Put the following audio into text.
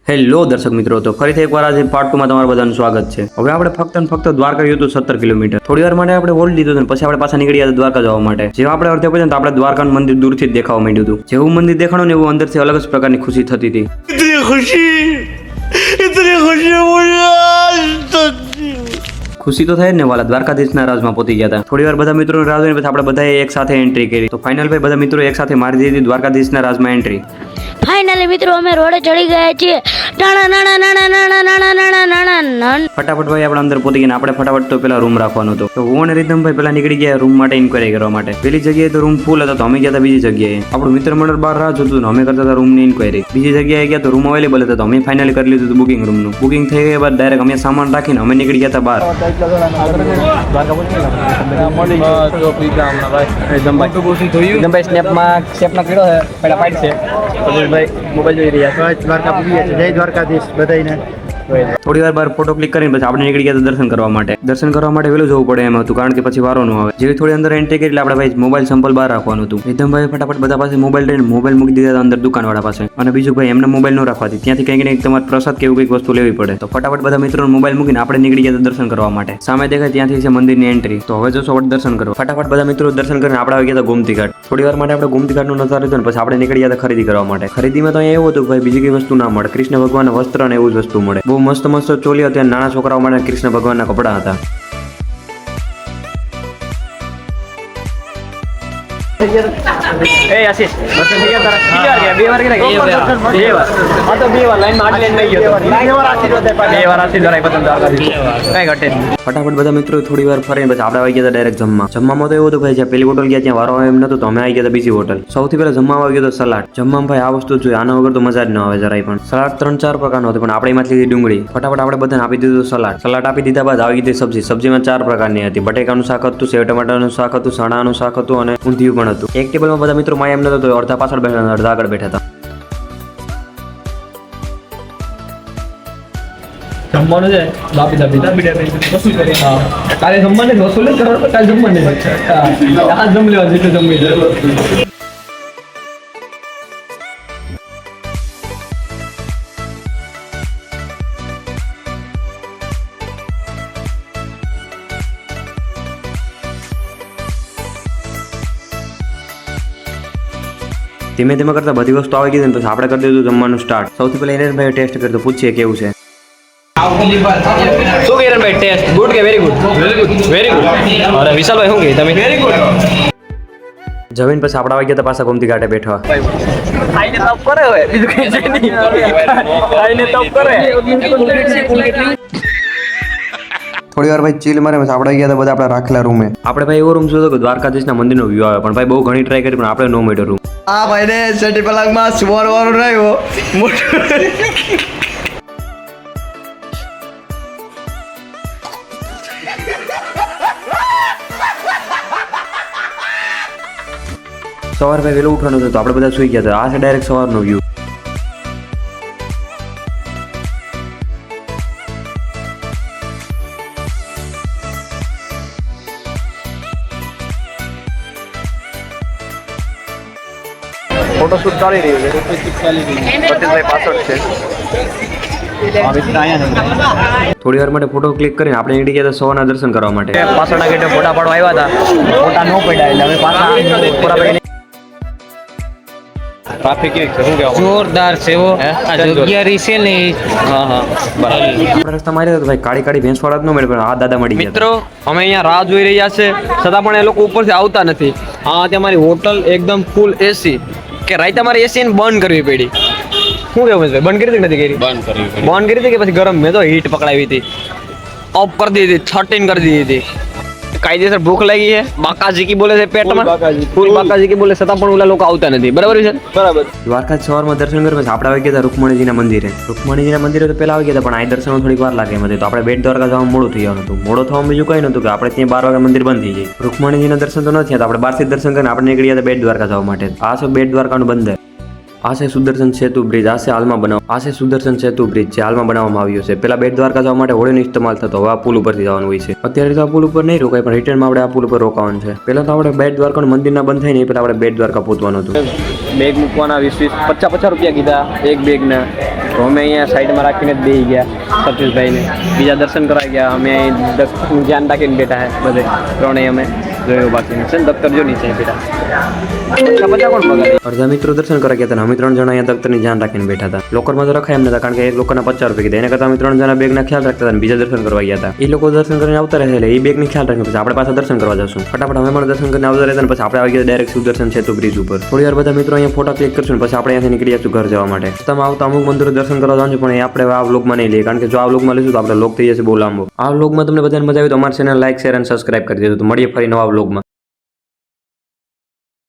Hello દર્શક મિત્રો, તો ફરીથી એકવાર આજે પાર્ટ 2 માં તમારું બધાનું સ્વાગત છે। હવે આપણે ફક્ત ને ફક્ત દ્વારકા ગયું હતું 17 કિલોમીટર। થોડી વાર માટે આપણે હોલ્ડ લીધું અને પછી આપણે પાછા નીકળી ગયા દ્વારકા જવા માટે। જેવા આપણે અડધે પહોંચ્યા તો આપણે દ્વારકાનું મંદિર દૂરથી જ દેખાવા માંડ્યું હતું। જેવું મંદિર દેખાણું ને એવું અંદરથી અલગ જ પ્રકારની ખુશી થતી હતી। ખુશી તો થાય જ ને વાલા, દ્વારકાધીશના રાજમાં પહોંચી ગયા હતા। થોડી વાર બધા મિત્રોને રાહ જોઈને પછી આપણે બધાએ એક સાથે એન્ટ્રી કરી। તો ફાઇનલ ભાઈ બધા મિત્રો એક સાથે મારી દીધી દ્વારકાધીશના રાજમાં એન્ટ્રી। ફાઇનલી મિત્રો અમે રોડે ચડી ગયા છીએ। ફટાફટ ભાઈ આપણે અંદર પહોંચી ગયા। આપણે ફટાફટ તો પેલા રૂમ રાખવાનો હતો। તો હું અને રીધમભાઈ પેલા નીકળી ગયા રૂમ માટે ઇન્ક્વાયરી કરવા માટે। પેલી જગ્યાએ તો રૂમ ફૂલ હતો, તો અમે ગયા હતા બીજી જગ્યાએ। આપણું મિત્ર મંડળ બહાર રાહ જોતું ને અમે કરતા હતા રૂમની ઇન્ક્વાયરી। બીજી જગ્યાએ ગયા તો રૂમ અવેલેબલ હતા, તો અમે ફાઇનલી કરી લીધું હતું બુકિંગ રૂમનું। બુકિંગ થઈ ગયા બાદ ડાયરેક્ટ અમે સામાન રાખીને અમે નીકળી ગયા હતા બહાર। થોડી વાર બાર ફોટો ક્લિક કરીને પછી આપણે નીકળી ગયા દર્શન કરવા માટે। દર્શન કરવા માટે વહેલું જવું પડે એમ હતું, કારણ કે પછી વારો ન આવે। જેવી થોડી અંદર એન્ટ્રી કરી એટલે આપણે ભાઈ મોબાઈલ સંપલ બહાર રાખવાનું હતું। રીધમભાઈ ફટાફટ બધા પાસે મોબાઈલ લઈને મોબાઈલ મૂકી દીધા અંદર દુકાનવાળા પાસે। અને બીજું ભાઈ એમને મોબાઈલ ન રાખવાથી ત્યાંથી કંઈક ને કંઈક તમારે પ્રસાદ કે એવું કંઈક વસ્તુ લેવી પડે। તો ફટાફટ બધા મિત્રોને મોબાઈલ મૂકીને આપણે નીકળી ગયા દર્શન કરવા માટે। સામે દેખાય ત્યાંથી છે મંદિરની એન્ટ્રી। તો હવે જશો આપણે દર્શન કરવા। ફટાફટ બધા મિત્રો દર્શન કરીને આપણે આવી ગયા હતા ગોમતી ઘાટ। થોડી વાર માટે આપણે ગોમતી ઘાટનો નજારો લીધો ને પછી આપણે નીકળી ગયા હતા ખરીદી કરવા માટે। ખરીદીમાં તો અહીંયા એવું હતું ભાઈ બીજી કઈ વસ્તુ ના મળે, કૃષ્ણ ભગવાનના વસ્ત્ર અને એવું જ વસ્તુ મળે। બહુ મસ્ત મસ્ત ચોલીઓ ત્યાં નાના છોકરાઓ માટે કૃષ્ણ ભગવાનના કપડા હતા। ફટાફટ બધા મિત્રો થોડી વાર ફરીને પછી આપણે આવી ગયા ડાયરેક્ટ જમવામાં તો એવું હતું ભાઈ જ્યાં પેલી હોટલ ગયા ત્યાં વારો એમ નતું, તો અમે આવી ગયા બીજી હોટલ। સૌથી પહેલા જમવામાં આવી ગયો તો સલાડ। જમવામાં ભાઈ આ વસ્તુ જોઈએ, આના વગર તો મજા જ ન આવે જરાય પણ। સલાડ 3-4 પ્રકારનો હતો, પણ આપણે એમાંથી લીધી ડુંગળી। ફટાફટ આપણે બધાને આપી દીધું સલાડ। સલાડ આપી દીધા બાદ આવી ગઈ સબ્જી। સબ્જીમાં 4 પ્રકારની હતી, બટેકાનું શાક હતું, સેવ ટમાટરનું શાક હતું, ચણાનું શાક હતું અને ઊંધિયું પણ હતું। એક ટેબલમાં બધા મિત્રો માં એમ નતો, તો અડધા પાછળ બેઠા અડધા આગળ બેઠા હતા। જમવાનું છે વસૂલ કરી। કાલે જમવાનું વસૂલ જ કરવાનું, કાલે જમવાનું આ જમ લેવા જેટલું જમી ધીમે ધીમે કરતા બધી વસ્તુ આવી ગઈ ને પછી આપણે કરી દીધું જમવાનું સ્ટાર્ટ। સૌથી પહેલા એને ભાઈ ટેસ્ટ કરતો પૂછીએ કેવું છે। શું કિરણ ભાઈ ટેસ્ટ ગુડ કે વેરી ગુડ? Very good. અરે વિશાલભાઈ શું કહે તમે? Very good. જમીન પછી આપણે આવી ગયા હતા પાછા ગોમતી ઘાટે બેઠવા। ખાઈને તપ કરે હોય બીજું કઈ છે નહીં। ખાઈને તપ કરે। થોડી વાર ભાઈ ચીલ મારે આપણે ગયા હતા બધા આપણા રાખેલા રૂમે। આપણે ભાઈ એવો રૂમ જોયો કે દ્વારકાધીશના મંદિરનો વ્યૂ આવે, પણ ભાઈ બહુ ઘણી ટ્રાય કરી પણ આપણે નો મળ્યો રૂમ। આ ભાઈને સટી પલંગમાં સુવાનું રહ્યો મોટું। સવાર ભાઈ વહેલું ઉઠવાનું હતું, તો આપણે બધા સુઈ ગયા હતા। આ છે ડાયરેક્ટ સવારનો વ્યૂ। ફોટોશૂટ ચાલી રહ્યું છે। પટેલભાઈ પાછળ છે। થોડી વાર માટે ફોટો ક્લિક કરીને આપણે નીકળી ગયા હતા સવારના દર્શન કરવા માટે। પાછળના ગેટે ફોટા પાડવા આવ્યા હતા, ફોટા ન પડ્યા એટલે હવે પાછા ફોટા પડીને ટ્રાફિક કેવી છે શું કહેવા? જોરદાર છે એવો આ જગ્યા રહી છે ને। હા હા બરાબર। આપણે રસ્તા માર્યા તો ભાઈ કાળી કાળી ભેંસવાળા જ ન મળે, પણ આ દાદા મળી ગયા। મિત્રો અમે અહીંયા રાહ જોઈ રહ્યા છે, છતાં પણ એ લોકો ઉપરથી આવતા નથી। આ તમારી હોટલ એકદમ ફૂલ એસી કે રાઈત અમારે એસી ને બંધ કરવી પડી। શું કહેવું છે? બંધ કરી હતી કે નથી કરી? બંધ કરી હતી કે પછી ગરમ? મેં તો હીટ પકડાવી હતી, ઓફ કરી દીધી, 13 કરી દીધી હતી। કાયદેસર ભૂખ લાગી છે, બાકાજી બોલે છે પેટમાં, ફૂલ બાકાજી બોલે, છતાં પણ ઓલા લોકો આવતા નથી। બરાબર છે? બરાબર। દ્વારકા સવારમાં દર્શન કરવા પછી આપણે આવી ગયા હતા રૂકમણીજીના મંદિરે। રૂકમણીજીના મંદિરે તો પહેલા આવી ગયા હતા, પણ આ દર્શનમાં થોડીક વાર લાગે એમ હતી, તો આપણે બેટ દ્વારકા જવામાં મોડું થઈ જવાનું હતું। મોડું થવામાં બીજું કંઈ નહોતું કે આપણે ત્યાં 12 વાગે મંદિર બંધ થઈ જાય। રૂકમણીજીના દર્શન તો ન થયા, તો આપણે બહારથી દર્શન કરીને આપણે નીકળી ગયા હતા બેટ દ્વારકા જવા માટે। આ છે બેટ દ્વારકાનું બંદર। આ છે સુદર્શન સેતુ બ્રિજ. આ છે હાલમાં આ છે સુદર્શન સેતુ બ્રિજ જે હાલમાં બનાવવામાં આવ્યો છે. પેલા બેટ દ્વારકા જવા માટે હોડીનો ઇસ્તેમાલ થતો, હવે આ પુલ ઉપરથી જવાનું હોય છે. અત્યારે તો આ પુલ ઉપર નહીં રોકાય, પણ રિટર્નમાં આપણે આ પુલ ઉપર રોકાવાનું છે. પેલા તો આપણે બેટ દ્વારકા મંદિરના બંધ થાય ને પેલા આપણે બેટ દ્વારકા પહોંચવાનું હતું. બેગ મૂકવાના 20-50 રૂપિયા કીધા એક બેગના. તો અમે અહીંયા સાઈડમાં રાખીને જ બેસી ગયા સતીશભાઈને. બીજા દર્શન કરાવી ગયા. અમે અહીં ધ્યાન રાખીને બેઠા હે બધે ત્રણેય અમે જોયો બાકી છે ને દફતર જો નીચે બેઠા. 50 કોણ પગાર? અડધા મિત્રો દર્શન કરવા ગયા હતા, અમે 3 જણા અહીંયા દફતરની ધ્યાન રાખીને બેઠા હતા. લોકરમાં તો રખાય એમ નતા, કારણ કે એક લોકોના 50 રૂપિયા કીધા. એને કરતા અમે 3 જણા બેગના ખ્યાલ રાખતા હતા અને બીજા દર્શન કરવા ગયા હતા. એ લોકો દર્શન કરીને આવતા રહે એટલે એ બેગની ખ્યાલ રાખીને પછી આપણે પાછા દર્શન કરવા જશું. ફટાફટ અમે પણ દર્શન કરીને આવતા રહેતા ને પછી આપણે આવી ગયા ડાયરેક્ટ સુદર્શન સેતુ બ્રિજ ઉપર. થોડી વાર બધા મિત્રો અહીંયા ફોટા ક્લિક કરશું પછી આપણે અહીંયાથી નીકળી જશું ઘર જવા માટે. તમે આવતા અમુક મંદિરો દર્શન કરવા જવાનું પણ એ આપણે આ વ્લોગમાં નહીં લઈએ, કારણ કે જો આ વ્લોગમાં લઈશું તો આપણે વ્લોગ થઈ જશે બહુ લાંબો. આ વ્લોગમાં તમને બધાને મજા આવી તો અમારી ચેનલ લાઈક, શેર અને સબસ્ક્રાઇબ કરી દેજો. તો મળીએ ફરી નવા વ્લોગમાં.